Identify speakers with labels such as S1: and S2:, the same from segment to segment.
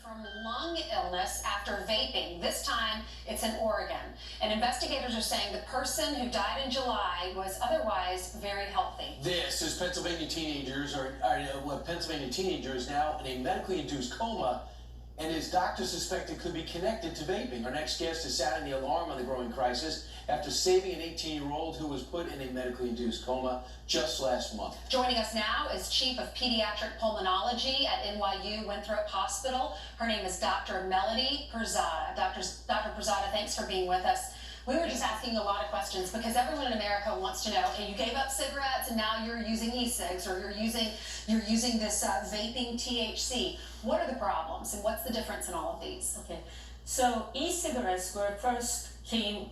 S1: from lung illness after vaping. This time, it's in Oregon. And investigators are saying the person who died in July was otherwise very healthy.
S2: This is Pennsylvania teenagers, Pennsylvania teenager is now in a medically induced coma, and his doctor suspect it could be connected to vaping. Our next guest is sounding the alarm on the growing crisis after saving an 18-year-old who was put in a medically induced coma just last month.
S1: Joining us now is Chief of Pediatric Pulmonology at NYU Winthrop Hospital. Her name is Dr. Melody Perzada. Dr. Perzada, thanks for being with us. We were just asking a lot of questions because everyone in America wants to know, hey, you gave up cigarettes and now you're using e-cigs, or you're using this vaping THC. What are the problems and what's the difference in all of these?
S3: Okay, so e-cigarettes were first came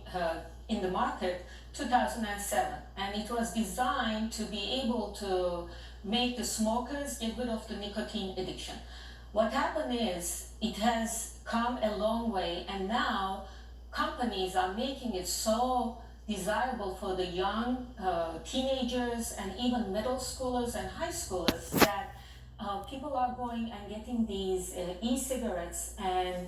S3: in the market 2007, and it was designed to be able to make the smokers get rid of the nicotine addiction. What happened is it has come a long way, and now companies are making it so desirable for the young teenagers and even middle schoolers and high schoolers that people are going and getting these e-cigarettes and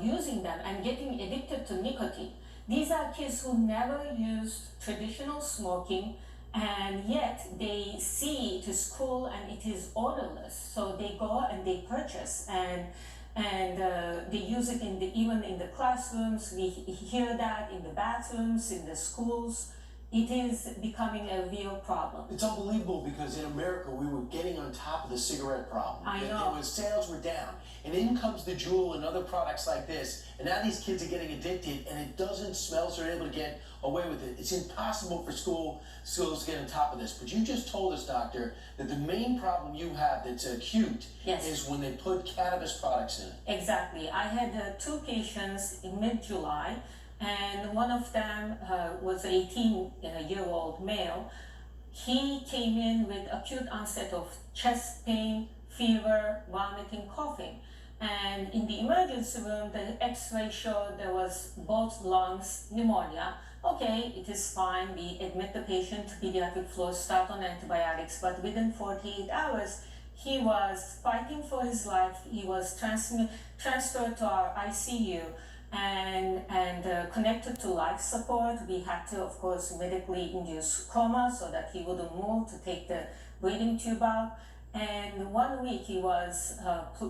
S3: using them and getting addicted to nicotine. These are kids who never used traditional smoking, and yet they see it is cool and it is odorless, so they go and they purchase and they use it even in the classrooms. We hear that in the bathrooms, in the schools. It is becoming a real problem.
S2: It's unbelievable because in America we were getting on top of the cigarette problem.
S3: I know.
S2: Sales were down, and in comes the Juul and other products like this, and now these kids are getting addicted, and it doesn't smell, so they're able to get away with it. It's impossible for schools to get on top of this. But you just told us, doctor, that the main problem you have that's acute is when they put cannabis products in.
S3: Exactly. I had two patients in mid-July, and one of them was an 18-year-old male. He came in with acute onset of chest pain, fever, vomiting, coughing. And in the emergency room, the x-ray showed there was both lungs pneumonia. Okay, it is fine. We admit the patient to pediatric floor, start on antibiotics, but within 48 hours, he was fighting for his life. He was transferred to our ICU and connected to life support. We had to, of course, medically induce coma so that he wouldn't move, to take the breathing tube out. And 1 week he was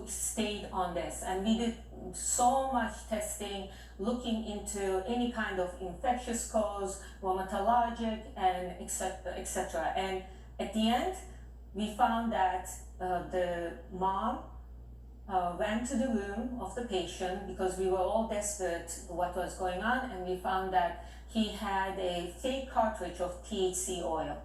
S3: stayed on this, and we did so much testing, looking into any kind of infectious cause, rheumatologic, and etc. And at the end, we found that the mom ran to the room of the patient because we were all desperate what was going on, and we found that he had a fake cartridge of THC oil.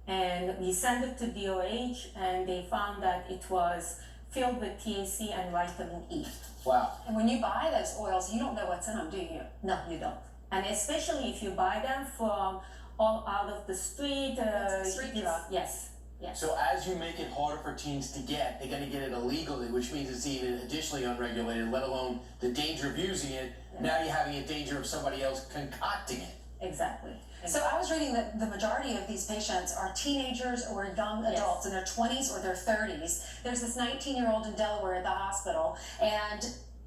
S3: And we sent it to DOH, and they found that it was filled with THC and vitamin E.
S2: Wow.
S1: And when you buy those oils, you don't know what's in them, do you?
S3: No, you don't. And especially if you buy them from all out of the street.
S1: It's a street drug.
S3: Yes. Yes.
S2: So as you make it harder for teens to get, they're going to get it illegally, which means it's even additionally unregulated, let alone the danger of using it. Yeah. Now you're having a danger of somebody else concocting it.
S3: Exactly.
S1: So I was reading that the majority of these patients are teenagers or young adults in their 20s or their 30s. There's this 19-year-old in Delaware at the hospital, and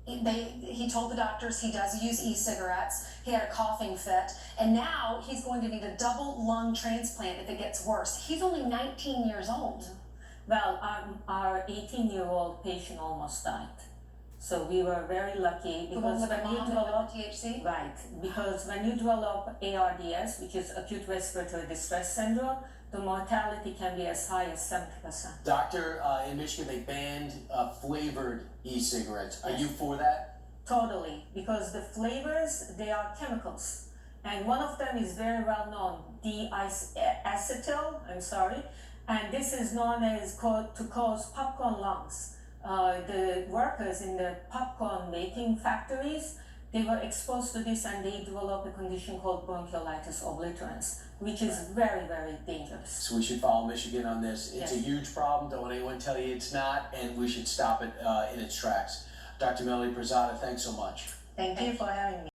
S1: he told the doctors he does use e-cigarettes. He had a coughing fit, and now he's going to need a double lung transplant if it gets worse. He's only 19 years old.
S3: Well, our 18-year-old patient almost died. So we were very lucky because when you develop
S1: THC?
S3: Right, because when you develop ARDS, which is acute respiratory distress syndrome, the mortality can be as high as 70%.
S2: Doctor, in Michigan they banned flavored e-cigarettes. Are you for that?
S3: Totally, because the flavors, they are chemicals. And one of them is very well known, D-acetyl, and this is known as to cause popcorn lungs. The workers in the popcorn making factories, they were exposed to this and they developed a condition called bronchiolitis obliterans, which is very, very dangerous.
S2: So we should follow Michigan on this. It's a huge problem. Don't let anyone tell you it's not, and we should stop it in its tracks. Dr. Melody Perzada, thanks so much.
S3: Thank you for having me.